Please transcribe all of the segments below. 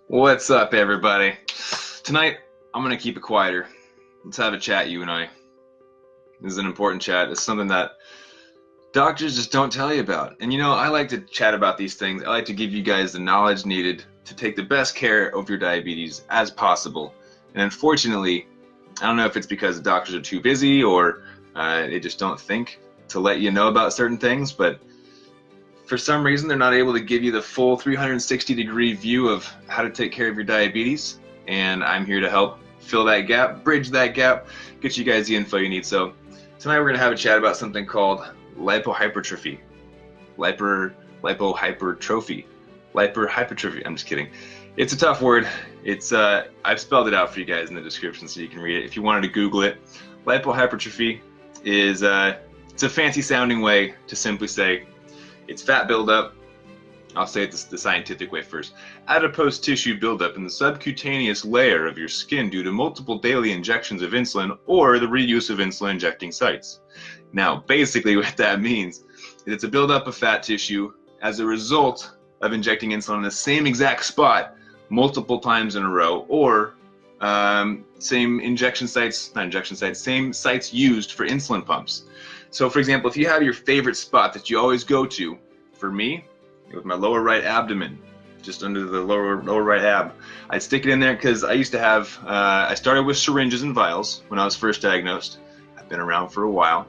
What's up, everybody? Tonight, I'm going to keep it quieter. Let's have a chat, you and I. This is an important chat. It's something that doctors just don't tell you about. And I like to chat about these things. I like to give you guys the knowledge needed to take the best care of your diabetes as possible. And unfortunately, I don't know if it's because the doctors are too busy or they just don't think to let you know about certain things, but for some reason, they're not able to give you the full 360-degree view of how to take care of your diabetes, and I'm here to help fill that gap, bridge that gap, get you guys the info you need. So tonight we're going to have a chat about something called lipohypertrophy. Lipohypertrophy. I'm just kidding. It's a tough word. I've spelled it out for you guys in the description so you can read it. If you wanted to Google it, lipohypertrophy is it's a fancy-sounding way to simply say it's fat buildup. I'll say it the scientific way first. Adipose tissue buildup in the subcutaneous layer of your skin due to multiple daily injections of insulin or the reuse of insulin injecting sites. Now, basically what that means is it's a buildup of fat tissue as a result of injecting insulin in the same exact spot multiple times in a row, or same sites used for insulin pumps. So for example, if you have your favorite spot that you always go to, for me, with my lower right abdomen, just under the lower right ab, I'd stick it in there because I used to have, I started with syringes and vials when I was first diagnosed. I've been around for a while.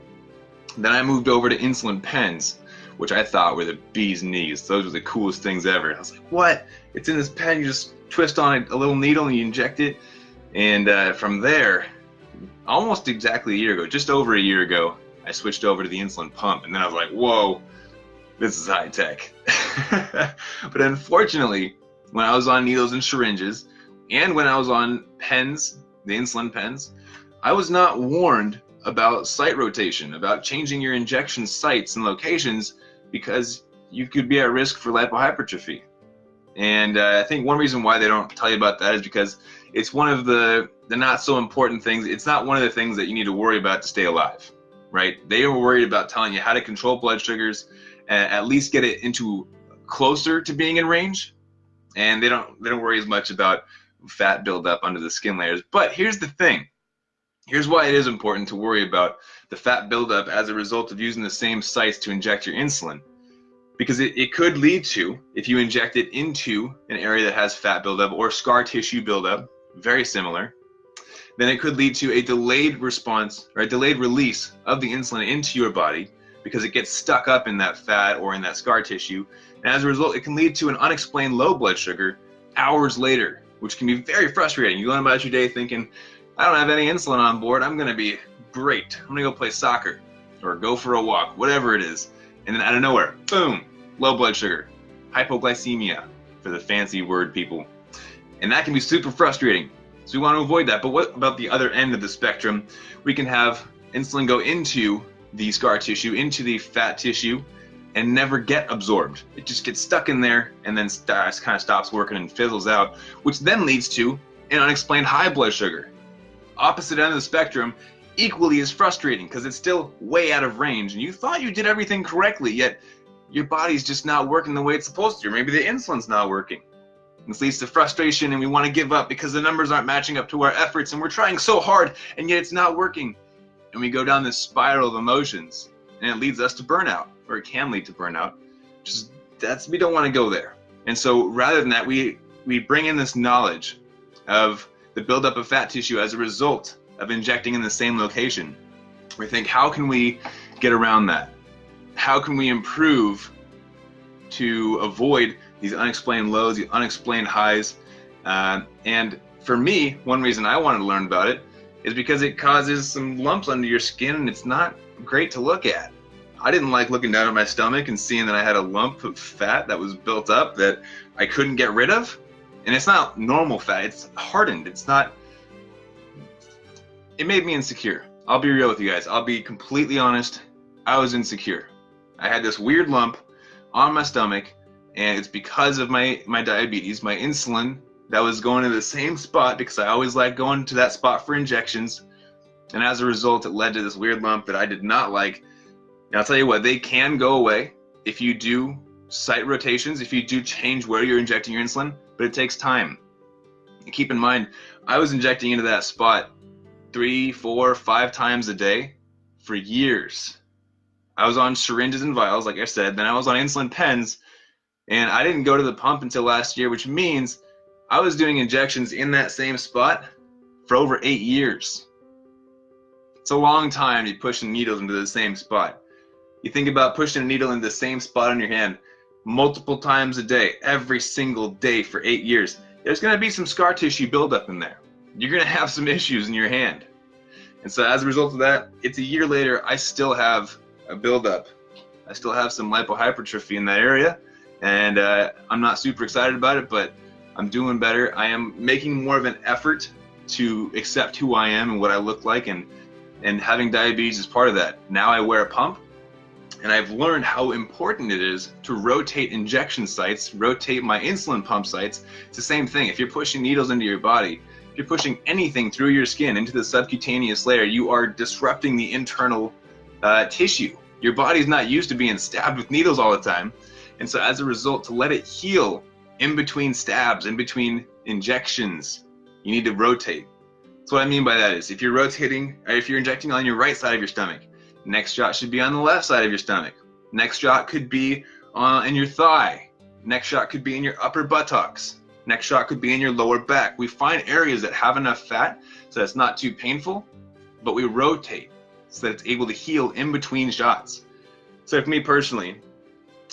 Then I moved over to insulin pens, which I thought were the bee's knees. Those were the coolest things ever. I was like, what? It's in this pen, you just twist on a little needle and you inject it. And from there, almost exactly a year ago, just over a year ago, I switched over to the insulin pump, and then I was like, whoa, this is high tech. But unfortunately, when I was on needles and syringes, and when I was on pens, the insulin pens, I was not warned about site rotation, about changing your injection sites and locations, because you could be at risk for lipohypertrophy. And I think one reason why they don't tell you about that is because it's one of the not so important things. It's not one of the things that you need to worry about to stay alive. Right? They are worried about telling you how to control blood sugars, at least get it into closer to being in range, and they don't worry as much about fat buildup under the skin layers. But here's the thing. Here's why it is important to worry about the fat buildup as a result of using the same sites to inject your insulin, because it could lead to, if you inject it into an area that has fat buildup or scar tissue buildup, very similar, then it could lead to a delayed response or a delayed release of the insulin into your body because it gets stuck up in that fat or in that scar tissue. And as a result, it can lead to an unexplained low blood sugar hours later, which can be very frustrating. You go about your day thinking, I don't have any insulin on board. I'm going to be great. I'm going to go play soccer or go for a walk, whatever it is. And then out of nowhere, boom, low blood sugar, hypoglycemia for the fancy word people. And that can be super frustrating. So we want to avoid that. But what about the other end of the spectrum? We can have insulin go into the scar tissue, into the fat tissue, and never get absorbed. It just gets stuck in there and then kind of stops working and fizzles out, which then leads to an unexplained high blood sugar. Opposite end of the spectrum, equally as frustrating because it's still way out of range and you thought you did everything correctly, yet your body's just not working the way it's supposed to. Or maybe the insulin's not working. This leads to frustration and we want to give up because the numbers aren't matching up to our efforts and we're trying so hard and yet it's not working. And we go down this spiral of emotions and it leads us to burnout, or it can lead to burnout. We don't want to go there. And so rather than that, we bring in this knowledge of the buildup of fat tissue as a result of injecting in the same location. We think, how can we get around that? How can we improve to avoid these unexplained lows, the unexplained highs? And for me, one reason I wanted to learn about it is because it causes some lumps under your skin and it's not great to look at. I didn't like looking down at my stomach and seeing that I had a lump of fat that was built up that I couldn't get rid of. And it's not normal fat, it's hardened. It made me insecure. I'll be real with you guys. I'll be completely honest. I was insecure. I had this weird lump on my stomach, and it's because of my diabetes, my insulin that was going to the same spot because I always like going to that spot for injections. And as a result, it led to this weird lump that I did not like. And I'll tell you what, they can go away if you do site rotations, if you do change where you're injecting your insulin, but it takes time. Keep in mind, I was injecting into that spot 3, 4, 5 times a day for years. I was on syringes and vials, like I said, then I was on insulin pens, and I didn't go to the pump until last year, which means I was doing injections in that same spot for over 8 years. It's a long time to be pushing needles into the same spot. You think about pushing a needle into the same spot on your hand multiple times a day, every single day for 8 years. There's going to be some scar tissue buildup in there. You're going to have some issues in your hand. And so as a result of that, it's a year later, I still have a buildup. I still have some lipohypertrophy in that area, and I'm not super excited about it, but I'm doing better. I am making more of an effort to accept who I am and what I look like, and having diabetes is part of that. Now I wear a pump, and I've learned how important it is to rotate injection sites, rotate my insulin pump sites. It's the same thing. If you're pushing needles into your body, if you're pushing anything through your skin into the subcutaneous layer, you are disrupting the internal tissue. Your body's not used to being stabbed with needles all the time. And so as a result, to let it heal in between stabs, in between injections, you need to rotate. So what I mean by that is, if you're rotating, or if you're injecting on your right side of your stomach, next shot should be on the left side of your stomach. Next shot could be in your thigh. Next shot could be in your upper buttocks. Next shot could be in your lower back. We find areas that have enough fat so it's not too painful, but we rotate so that it's able to heal in between shots. So for me personally,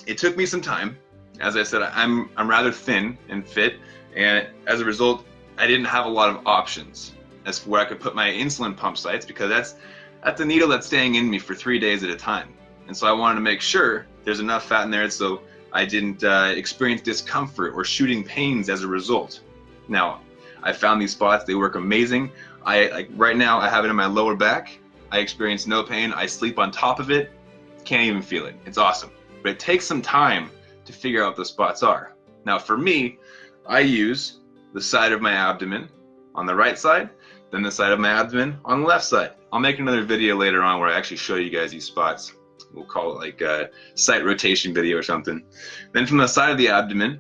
it took me some time. As I said, I'm rather thin and fit, and as a result, I didn't have a lot of options as for where I could put my insulin pump sites, because that's a needle that's staying in me for 3 days at a time. And so I wanted to make sure there's enough fat in there so I didn't experience discomfort or shooting pains as a result. Now, I found these spots, they work amazing. Right now I have it in my lower back. I experience no pain. I sleep on top of it. Can't even feel it. It's awesome. But it takes some time to figure out what the spots are. Now for me, I use the side of my abdomen on the right side, then the side of my abdomen on the left side. I'll make another video later on where I actually show you guys these spots. We'll call it like a site rotation video or something. Then from the side of the abdomen,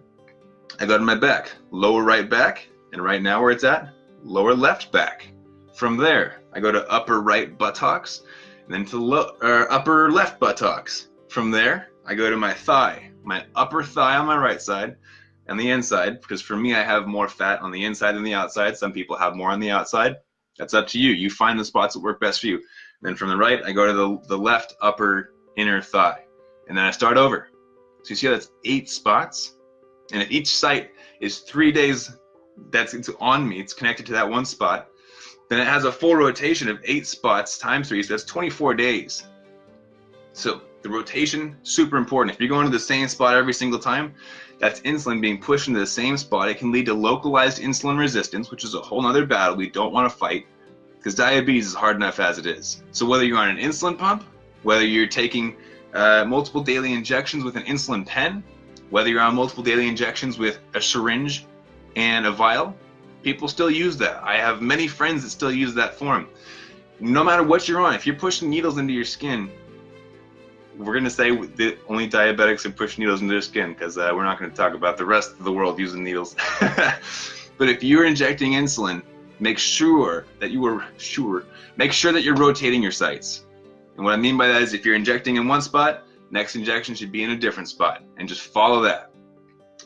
I go to my back, lower right back, and right now where it's at, lower left back. From there, I go to upper right buttocks, and then to upper left buttocks. From there, I go to my thigh, my upper thigh on my right side, and the inside, because for me, I have more fat on the inside than the outside. Some people have more on the outside. That's up to you. You find the spots that work best for you. Then from the right, I go to the left upper inner thigh, and then I start over. So you see how that's 8 spots? And if each site is 3 days, it's on me, it's connected to that one spot, then it has a full rotation of 8 spots times 3, so that's 24 days. So the rotation, super important. If you're going to the same spot every single time, that's insulin being pushed into the same spot. It can lead to localized insulin resistance, which is a whole other battle we don't want to fight, because diabetes is hard enough as it is. So whether you're on an insulin pump, whether you're taking multiple daily injections with an insulin pen, whether you're on multiple daily injections with a syringe and a vial, people still use that. I have many friends that still use that form. No matter what you're on, if you're pushing needles into your skin, we're going to say that only diabetics are pushing needles into their skin, because we're not going to talk about the rest of the world using needles. But if you're injecting insulin, make sure that you're rotating your sites. And what I mean by that is, if you're injecting in one spot, next injection should be in a different spot, and just follow that.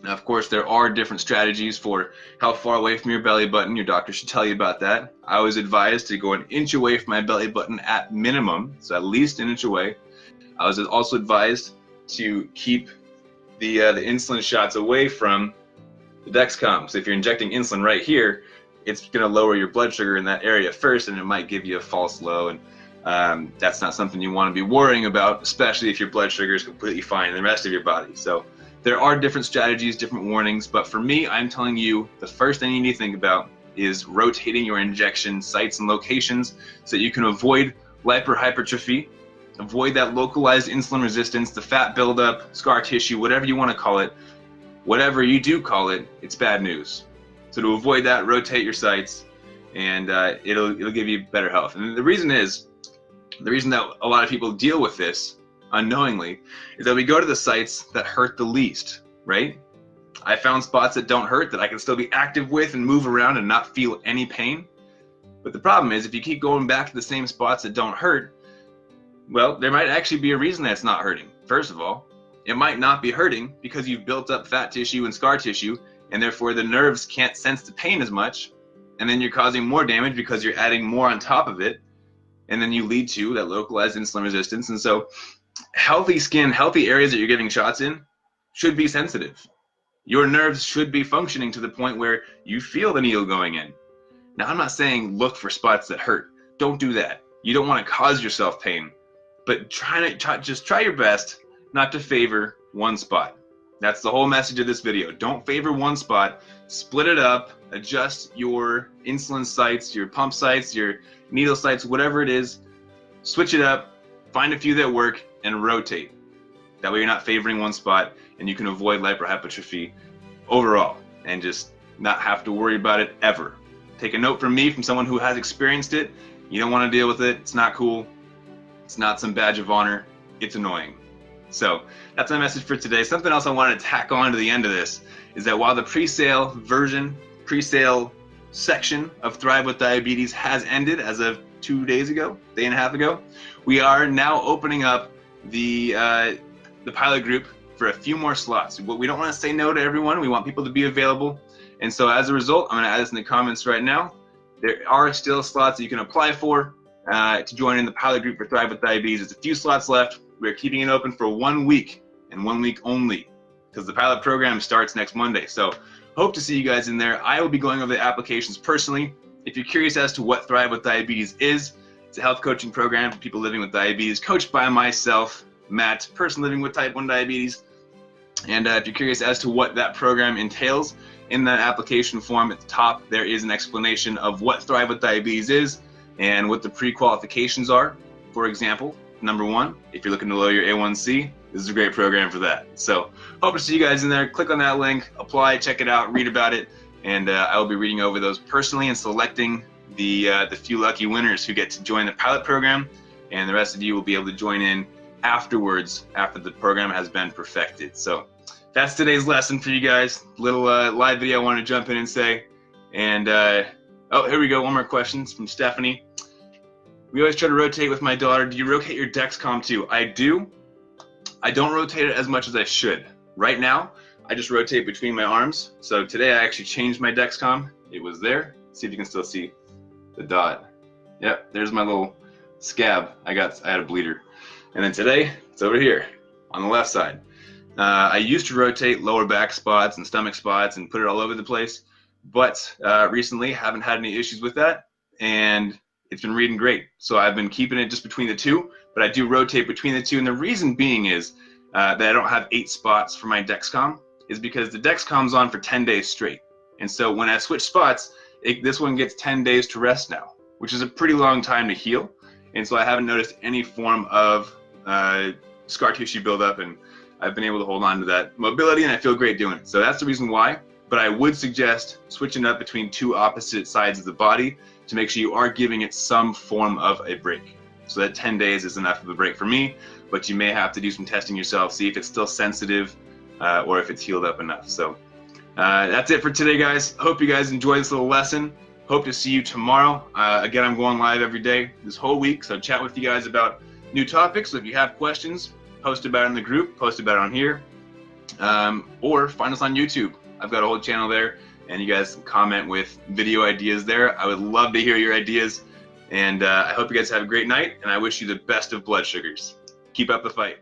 Now, of course, there are different strategies for how far away from your belly button. Your doctor should tell you about that. I was advised to go 1 inch away from my belly button at minimum, so at least 1 inch away. I was also advised to keep the insulin shots away from the Dexcom. So if you're injecting insulin right here, it's going to lower your blood sugar in that area first, and it might give you a false low. And that's not something you want to be worrying about, especially if your blood sugar is completely fine in the rest of your body. So there are different strategies, different warnings, but for me, I'm telling you, the first thing you need to think about is rotating your injection sites and locations so that you can avoid lipohypertrophy, avoid that localized insulin resistance, the fat buildup, scar tissue, whatever you want to call it. Whatever you do call it, it's bad news. So to avoid that, rotate your sites, and it'll give you better health. And the reason that a lot of people deal with this unknowingly is that we go to the sites that hurt the least, right? I found spots that don't hurt that I can still be active with and move around and not feel any pain. But the problem is, if you keep going back to the same spots that don't hurt, well, there might actually be a reason that it's not hurting. First of all, it might not be hurting because you've built up fat tissue and scar tissue, and therefore the nerves can't sense the pain as much, and then you're causing more damage because you're adding more on top of it, and then you lead to that localized insulin resistance. And so healthy skin, healthy areas that you're giving shots in should be sensitive. Your nerves should be functioning to the point where you feel the needle going in. Now, I'm not saying look for spots that hurt. Don't do that. You don't want to cause yourself pain, but just try your best not to favor one spot. That's the whole message of this video. Don't favor one spot. Split it up. Adjust your insulin sites, your pump sites, your needle sites, whatever it is. Switch it up. Find a few that work and rotate. That way you're not favoring one spot, and you can avoid lipohypertrophy overall and just not have to worry about it ever. Take a note from me, from someone who has experienced it. You don't want to deal with it. It's not cool. It's not some badge of honor. It's annoying. So that's my message for today. Something else I wanted to tack on to the end of this is that while the pre-sale section of Thrive with Diabetes has ended as of 2 days ago, day and a half ago, we are now opening up the pilot group for a few more slots. We don't want to say no to everyone. We want people to be available. And so as a result, I'm going to add this in the comments right now. There are still slots that you can apply for to join in the pilot group for Thrive with Diabetes. There's a few slots left. We're keeping it open for 1 week and 1 week only because the pilot program starts next Monday. So hope to see you guys in there. I will be going over the applications personally. If you're curious as to what Thrive with Diabetes is, it's a health coaching program for people living with diabetes, coached by myself, Matt, person living with type 1 diabetes. And if you're curious as to what that program entails, in that application form at the top, there is an explanation of what Thrive with Diabetes is and what the pre-qualifications are. For example, number 1, if you're looking to lower your A1C, this is a great program for that. So hope to see you guys in there. Click on that link, apply, check it out, read about it, and I will be reading over those personally and selecting the few lucky winners who get to join the pilot program, and the rest of you will be able to join in afterwards after the program has been perfected. So that's today's lesson for you guys. Little live video I want to jump in and say. And oh, here we go. One more question from Stephanie. We always try to rotate with my daughter. Do you rotate your Dexcom too? I do. I don't rotate it as much as I should. Right now, I just rotate between my arms. So today I actually changed my Dexcom. It was there. See if you can still see the dot. Yep, there's my little scab. I had a bleeder. And then today, it's over here on the left side. I used to rotate lower back spots and stomach spots and put it all over the place, but recently haven't had any issues with that, and it's been reading great. So I've been keeping it just between the two, but I do rotate between the two, and the reason being is that I don't have 8 spots for my Dexcom is because the Dexcom's on for 10 days straight. And so when I switch spots, this one gets 10 days to rest now, which is a pretty long time to heal. And so I haven't noticed any form of scar tissue buildup, and I've been able to hold on to that mobility, and I feel great doing it. So that's the reason why. But I would suggest switching up between 2 opposite sides of the body to make sure you are giving it some form of a break. So that 10 days is enough of a break for me, but you may have to do some testing yourself, see if it's still sensitive or if it's healed up enough. So that's it for today, guys. Hope you guys enjoyed this little lesson. Hope to see you tomorrow. Again, I'm going live every day this whole week, so chat with you guys about new topics. So if you have questions, post about it in the group, post about it on here, or find us on YouTube. I've got a whole channel there, and you guys can comment with video ideas there. I would love to hear your ideas, and I hope you guys have a great night, and I wish you the best of blood sugars. Keep up the fight.